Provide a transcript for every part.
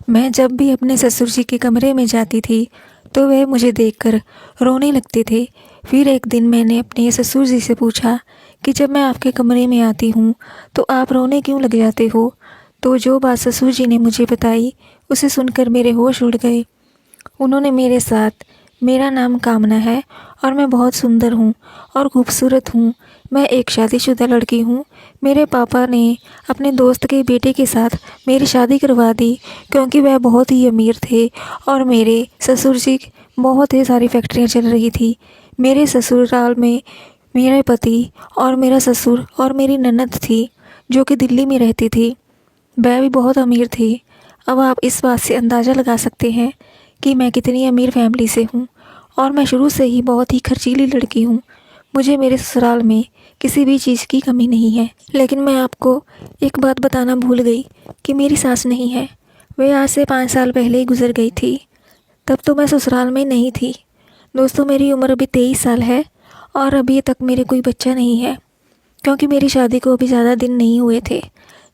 मैं जब भी अपने ससुर जी के कमरे में जाती थी तो वे मुझे देखकर रोने लगते थे। फिर एक दिन मैंने अपने ससुर जी से पूछा कि जब मैं आपके कमरे में आती हूँ तो आप रोने क्यों लग जाते हो। तो जो बात ससुर जी ने मुझे बताई उसे सुनकर मेरे होश उड़ गए। उन्होंने मेरे साथ मेरा नाम कामना है और मैं बहुत सुंदर हूँ और खूबसूरत हूँ। मैं एक शादीशुदा लड़की हूँ। मेरे पापा ने अपने दोस्त के बेटे के साथ मेरी शादी करवा दी क्योंकि वह बहुत ही अमीर थे और मेरे ससुर जी बहुत ही सारी फैक्ट्रियाँ चल रही थी। मेरे ससुराल में मेरे पति और मेरा ससुर और मेरी ननद थी जो कि दिल्ली में रहती थी। वह भी बहुत अमीर थी। अब आप इस बात से अंदाज़ा लगा सकते हैं कि मैं कितनी अमीर फैमिली से हूँ और मैं शुरू से ही बहुत ही खर्चीली लड़की हूँ। मुझे मेरे ससुराल में किसी भी चीज़ की कमी नहीं है। लेकिन मैं आपको एक बात बताना भूल गई कि मेरी सास नहीं है। वे आज से 5 साल पहले ही गुजर गई थी। तब तो मैं ससुराल में नहीं थी। दोस्तों, मेरी उम्र अभी 23 साल है और अभी तक मेरे कोई बच्चा नहीं है क्योंकि मेरी शादी को अभी ज़्यादा दिन नहीं हुए थे।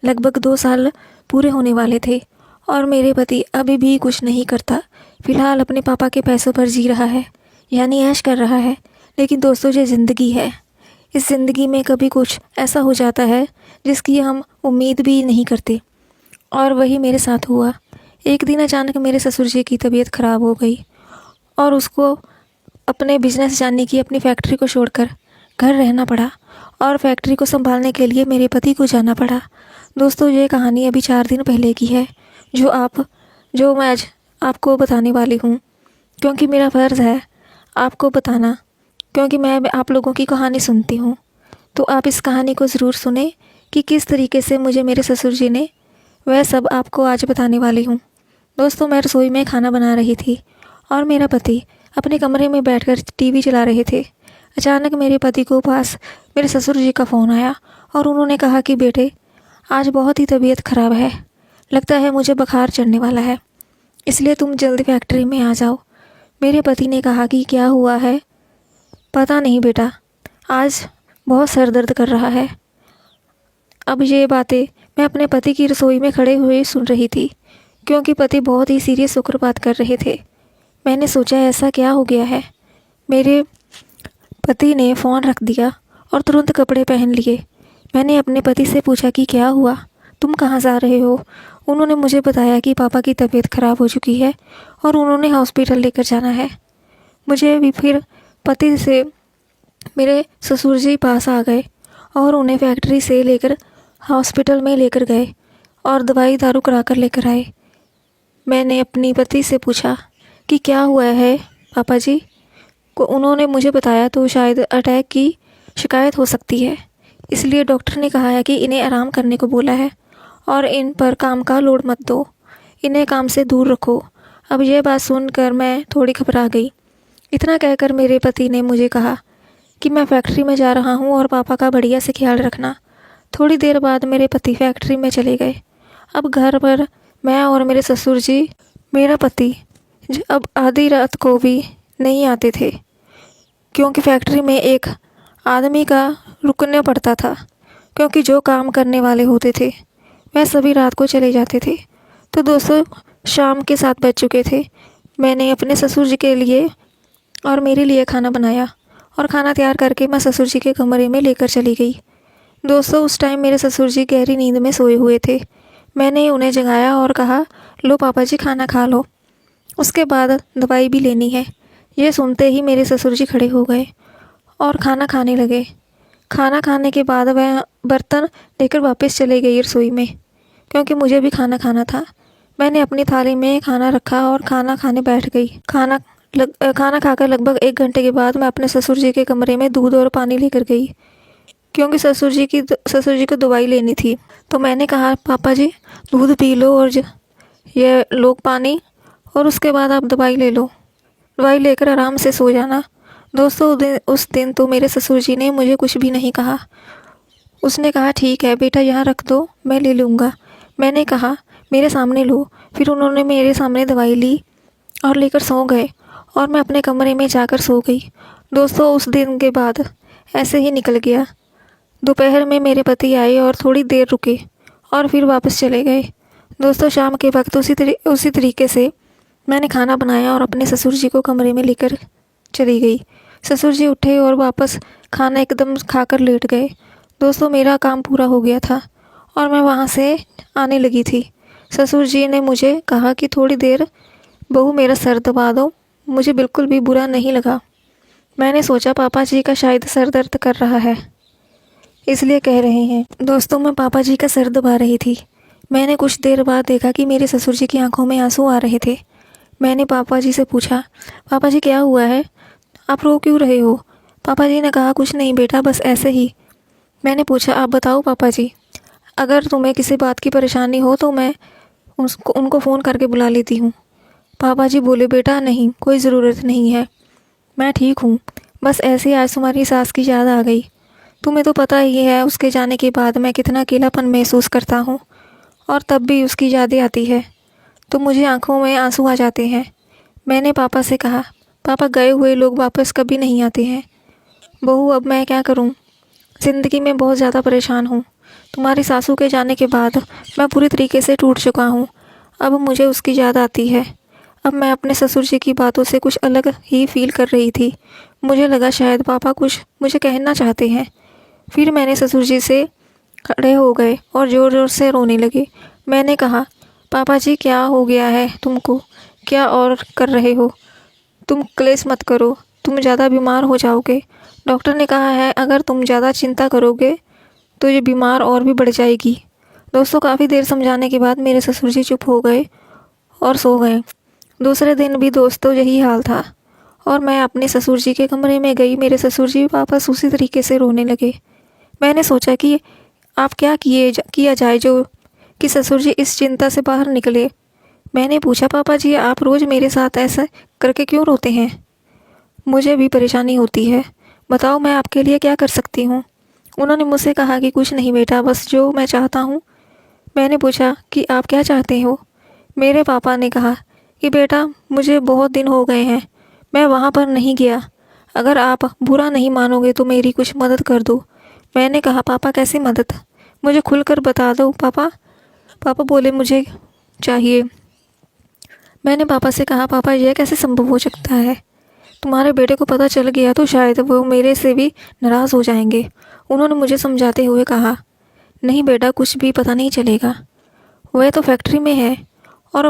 लगभग 2 साल पूरे होने वाले थे और मेरे पति अभी भी कुछ नहीं करता। फ़िलहाल अपने पापा के पैसों पर जी रहा है, यानी ऐश कर रहा है। लेकिन दोस्तों, ये ज़िंदगी है। इस ज़िंदगी में कभी कुछ ऐसा हो जाता है जिसकी हम उम्मीद भी नहीं करते और वही मेरे साथ हुआ। एक दिन अचानक मेरे ससुर जी की तबीयत ख़राब हो गई और उसको अपने बिजनेस जाने की अपनी फैक्ट्री को छोड़कर घर रहना पड़ा और फैक्ट्री को संभालने के लिए मेरे पति को जाना पड़ा। दोस्तों, ये कहानी अभी 4 दिन पहले की है जो मैं आज आपको बताने वाली हूँ क्योंकि मेरा फ़र्ज़ है आपको बताना, क्योंकि मैं आप लोगों की कहानी सुनती हूँ। तो आप इस कहानी को ज़रूर सुने कि किस तरीके से मुझे मेरे ससुर जी ने वह सब आपको आज बताने वाली हूँ। दोस्तों, मैं रसोई में खाना बना रही थी और मेरा पति अपने कमरे में बैठकर टीवी चला रहे थे। अचानक मेरे पति को पास मेरे ससुर जी का फ़ोन आया और उन्होंने कहा कि बेटे, आज बहुत ही तबीयत ख़राब है। लगता है मुझे बुखार चढ़ने वाला है, इसलिए तुम जल्दी फैक्ट्री में आ जाओ। मेरे पति ने कहा कि क्या हुआ है। पता नहीं बेटा, आज बहुत सर दर्द कर रहा है। अब ये बातें मैं अपने पति की रसोई में खड़े हुए सुन रही थी क्योंकि पति बहुत ही सीरियस होकर बात कर रहे थे। मैंने सोचा ऐसा क्या हो गया है। मेरे पति ने फ़ोन रख दिया और तुरंत कपड़े पहन लिए। मैंने अपने पति से पूछा कि क्या हुआ, तुम कहाँ जा रहे हो। उन्होंने मुझे बताया कि पापा की तबीयत ख़राब हो चुकी है और उन्होंने हॉस्पिटल लेकर जाना है। मुझे भी फिर पति से मेरे ससुर जी पास आ गए और उन्हें फैक्ट्री से लेकर हॉस्पिटल में लेकर गए और दवाई दारू करा कर लेकर आए। मैंने अपनी पति से पूछा कि क्या हुआ है पापा जी को। उन्होंने मुझे बताया तो शायद अटैक की शिकायत हो सकती है, इसलिए डॉक्टर ने कहा है कि इन्हें आराम करने को बोला है और इन पर काम का लोड मत दो, इन्हें काम से दूर रखो। अब यह बात सुनकर मैं थोड़ी घबरा गई। इतना कहकर मेरे पति ने मुझे कहा कि मैं फैक्ट्री में जा रहा हूँ और पापा का बढ़िया से ख्याल रखना। थोड़ी देर बाद मेरे पति फैक्ट्री में चले गए। अब घर पर मैं और मेरे ससुर जी, मेरा पति अब आधी रात को भी नहीं आते थे क्योंकि फैक्ट्री में एक आदमी का रुकना पड़ता था, क्योंकि जो काम करने वाले होते थे वह सभी रात को चले जाते थे। तो दोस्तों, शाम के 7 बज चुके थे। मैंने अपने ससुर जी के लिए और मेरे लिए खाना बनाया और खाना तैयार करके मैं ससुर जी के कमरे में लेकर चली गई। दोस्तों, उस टाइम मेरे ससुर जी गहरी नींद में सोए हुए थे। मैंने उन्हें जगाया और कहा, लो पापा जी, खाना खा लो, उसके बाद दवाई भी लेनी है। ये सुनते ही मेरे ससुर जी खड़े हो गए और खाना खाने लगे। खाना खाने के बाद वह बर्तन लेकर वापस चले गई रसोई में क्योंकि मुझे भी खाना खाना था। मैंने अपनी थाली में खाना रखा और खाना खाने बैठ गई। खाना खाकर लगभग 1 घंटे के बाद मैं अपने ससुर जी के कमरे में दूध और पानी लेकर गई क्योंकि ससुर जी को दवाई लेनी थी। तो मैंने कहा, पापा जी दूध पी लो और ये लो पानी, और उसके बाद आप दवाई ले लो। दवाई लेकर आराम से सो जाना। दोस्तों, उस दिन तो मेरे ससुर जी ने मुझे कुछ भी नहीं कहा। उसने कहा, ठीक है बेटा, यहाँ रख दो, मैं ले लूँगा। मैंने कहा, मेरे सामने लो। फिर उन्होंने मेरे सामने दवाई ली और लेकर सो गए और मैं अपने कमरे में जाकर सो गई। दोस्तों, उस दिन के बाद ऐसे ही निकल गया। दोपहर में मेरे पति आए और थोड़ी देर रुके और फिर वापस चले गए। दोस्तों शाम के वक्त उसी तरीके से मैंने खाना बनाया और अपने ससुर जी को कमरे में लेकर चली गई। ससुर जी उठे और वापस खाना एकदम खाकर लेट गए। दोस्तों मेरा काम पूरा हो गया था और मैं वहाँ से आने लगी थी। ससुर जी ने मुझे कहा कि थोड़ी देर बहू मेरा सर दबा दो। मुझे बिल्कुल भी बुरा नहीं लगा। मैंने सोचा पापा जी का शायद सर दर्द कर रहा है, इसलिए कह रहे हैं। दोस्तों मैं पापा जी का सर दबा रही थी। मैंने कुछ देर बाद देखा कि मेरे ससुर जी की आंखों में आंसू आ रहे थे। मैंने पापा जी से पूछा, पापा जी क्या हुआ है, आप रो क्यों रहे हो? पापा जी ने कहा कुछ नहीं बेटा, बस ऐसे ही। मैंने पूछा आप बताओ पापा जी, अगर तुम्हें किसी बात की परेशानी हो तो मैं उनको फ़ोन करके बुला लेती हूँ। पापा जी बोले बेटा नहीं, कोई ज़रूरत नहीं है, मैं ठीक हूँ। बस ऐसे ही आज तुम्हारी सास की याद आ गई। तुम्हें तो पता ही है उसके जाने के बाद मैं कितना अकेलापन महसूस करता हूँ, और तब भी उसकी यादें आती है तो मुझे आंखों में आंसू आ जाते हैं। मैंने पापा से कहा, पापा गए हुए लोग वापस कभी नहीं आते हैं। बहू अब मैं क्या करूं? ज़िंदगी में बहुत ज़्यादा परेशान हूं। तुम्हारी सासू के जाने के बाद मैं पूरी तरीके से टूट चुका हूं। अब मुझे उसकी याद आती है। अब मैं अपने ससुर जी की बातों से कुछ अलग ही फील कर रही थी। मुझे लगा शायद पापा कुछ मुझे कहना चाहते हैं। फिर मैंने ससुर जी से खड़े हो गए और ज़ोर ज़ोर से रोने लगे। मैंने कहा, पापा जी क्या हो गया है तुमको? क्या और कर रहे हो? तुम क्लेश मत करो, तुम ज़्यादा बीमार हो जाओगे। डॉक्टर ने कहा है अगर तुम ज़्यादा चिंता करोगे तो ये बीमार और भी बढ़ जाएगी। दोस्तों काफ़ी देर समझाने के बाद मेरे ससुर जी चुप हो गए और सो गए। दूसरे दिन भी दोस्तों यही हाल था और मैं अपने ससुर जी के कमरे में गई। मेरे ससुर जी वापस उसी तरीके से रोने लगे। मैंने सोचा कि आप क्या किया जाए जो कि ससुर जी इस चिंता से बाहर निकले। मैंने पूछा, पापा जी आप रोज़ मेरे साथ ऐसा करके क्यों रोते हैं? मुझे भी परेशानी होती है, बताओ मैं आपके लिए क्या कर सकती हूँ? उन्होंने मुझसे कहा कि कुछ नहीं बेटा, बस जो मैं चाहता हूँ। मैंने पूछा कि आप क्या चाहते हो? मेरे पापा ने कहा कि बेटा मुझे बहुत दिन हो गए हैं, मैं वहाँ पर नहीं गया। अगर आप बुरा नहीं मानोगे तो मेरी कुछ मदद कर दो। मैंने कहा पापा कैसी मदद, मुझे खुलकर बता दो पापा। पापा बोले मुझे चाहिए। मैंने पापा से कहा, पापा यह कैसे संभव हो सकता है? तुम्हारे बेटे को पता चल गया तो शायद वो मेरे से भी नाराज़ हो जाएंगे। उन्होंने मुझे समझाते हुए कहा, नहीं बेटा कुछ भी पता नहीं चलेगा। वह तो फैक्ट्री में है और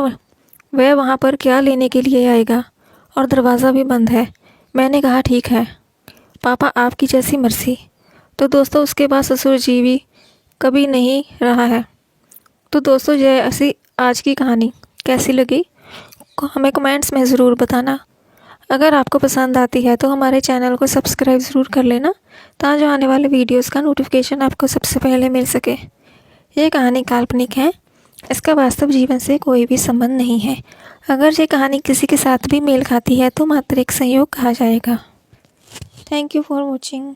वह वहाँ पर क्या लेने के लिए आएगा, और दरवाज़ा भी बंद है। मैंने कहा ठीक है पापा, आपकी जैसी मर्ज़ी। तो दोस्तों उसके बाद ससुर जी भी कभी नहीं रहा है। तो दोस्तों यह ऐसी आज की कहानी कैसी लगी हमें कमेंट्स में ज़रूर बताना। अगर आपको पसंद आती है तो हमारे चैनल को सब्सक्राइब ज़रूर कर लेना, ताकि आने वाले वीडियोस का नोटिफिकेशन आपको सबसे पहले मिल सके। ये कहानी काल्पनिक है, इसका वास्तव जीवन से कोई भी संबंध नहीं है। अगर ये कहानी किसी के साथ भी मेल खाती है तो मात्र एक संयोग कहा जाएगा। Thank you for watching.